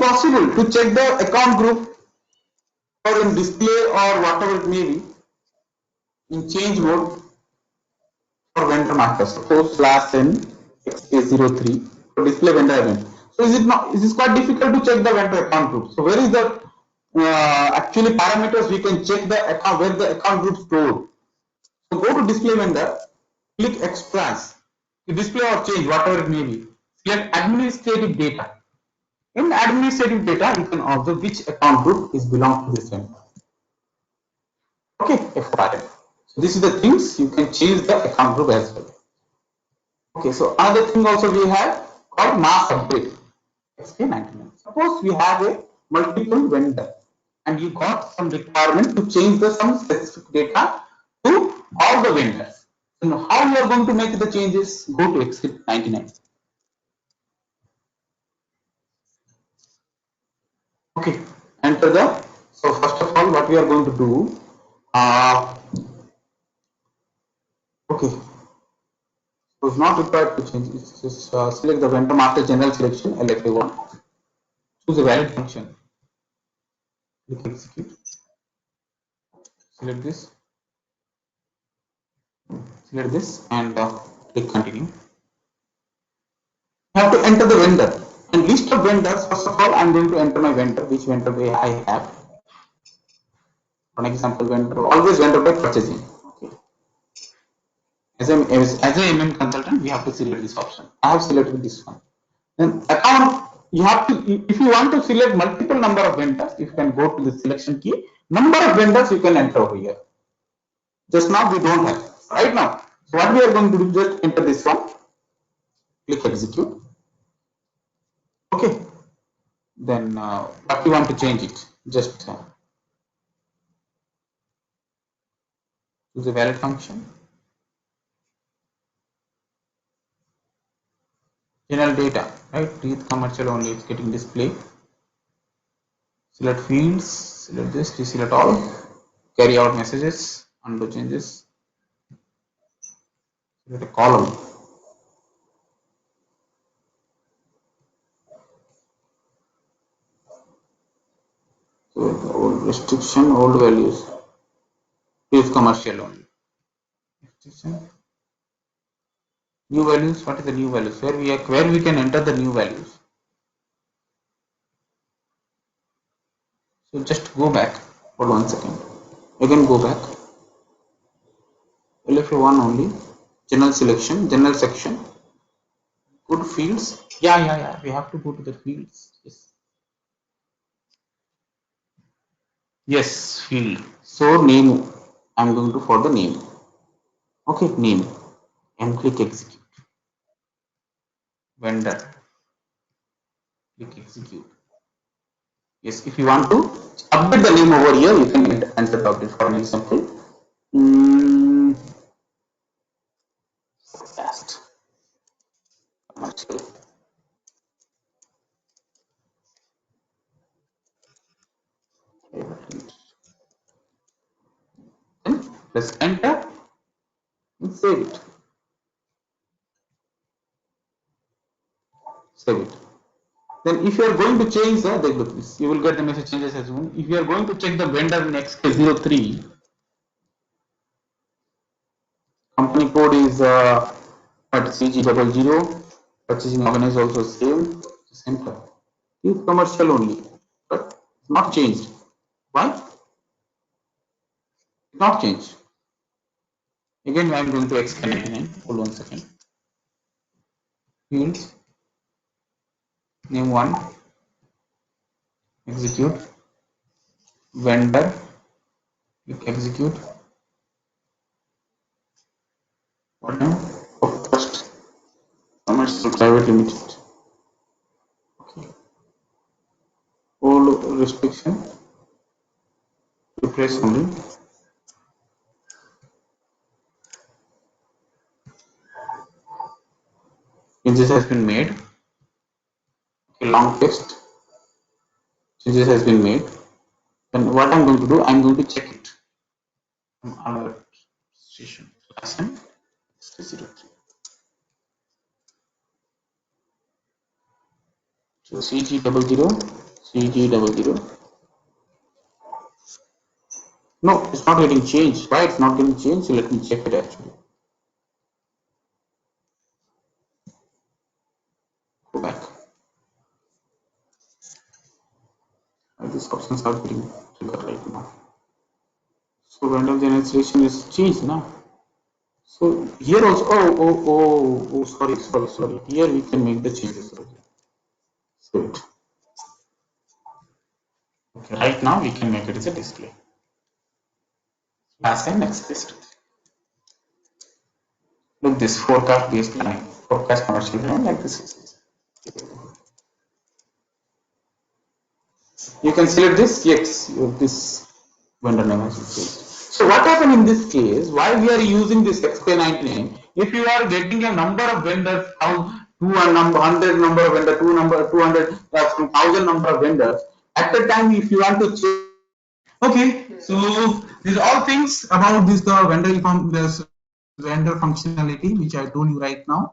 possible to check the account group or in display or whatever it may be in change mode for vendor master. Suppose /n xk03 for display vendor event. So is it not? Is it quite difficult to check the vendor account group? So where is the actually parameters we can check the account where the account group stored? So go to display vendor, click extras, display or change whatever it may be. Select administrative data. In administrative data, you can observe which account group is belong to this vendor. Okay, FRM. So this is the things you can change the account group as well. Okay, so another thing also we have called mass update. XK99. Suppose we have a multiple vendor and you got some requirement to change the some specific data to all the vendors. So how you are going to make the changes? Go to XK99. Okay, enter the. So first of all, what we are going to do? Okay, so it's not required to change. It's just select the vendor master general selection LFA1. Choose a valid function. Click execute. Select this. Select this and click continue. You have to enter the vendor and list of vendors. First of all, I'm going to enter my vendor, which vendor I have. For example, vendor, always vendor by purchasing. Okay. As an MM consultant, we have to select this option. I have selected this one. Then account, you have to, if you want to select multiple number of vendors, you can go to the selection key. Number of vendors you can enter over here. Just now we don't have. Right now. So what we are going to do, just enter this one. Click execute. Okay. Then what you want to change it? Just use a valid function. General data, right? With commercial only, it's getting display. Select fields, select this, deselect all, carry out messages, undo changes, select a column. So old restriction, old values, use commercial only. Restriction. New values, what is the new values? Where we can enter the new values. So just go back for 1 second. Again go back. LFA1 only. General selection, general section. Go to fields. Yeah. We have to go to the fields. Yes, field. So name. I'm going to for the name. Okay, name. And click execute. Vendor. Click execute. Yes, if you want to update the name over here, you can enter the update. For example, fast. Then press enter and save it. Save it. Then if you are going to change the, you will get the message changes as well. If you are going to check the vendor in XK03, company code is CG00, purchasing organized also same, enter. Use commercial only, but it's not changed. Why? It's not changed. Again, I am going to XK99. Hold 1 second. Fields, name 1, execute, vendor, click execute. What name? First, commercial private limited. Okay. All restriction, replace only. Changes has been made. Okay, long text. Changes has been made. Then what I'm going to do, I'm going to check it from our station. SM03. So CG00 CG00. No, it's not getting changed. Why it's not getting changed? Let me check it actually. Go back. These options are getting triggered right now. So random generation is changed now. So here also, sorry. Here we can make the changes. So okay, right now we can make it as a display. As an explicit. Look, this forecast based line, forecast commercial line like this. You can select this, yes, this vendor name as it is. So what happened in this case, why we are using this XP99, if you are getting a number of vendors, 100 number of vendors, 200, 2000 number of vendors, at the time if you want to change. Okay, so these are all things about this the vendor functionality which I told you right now.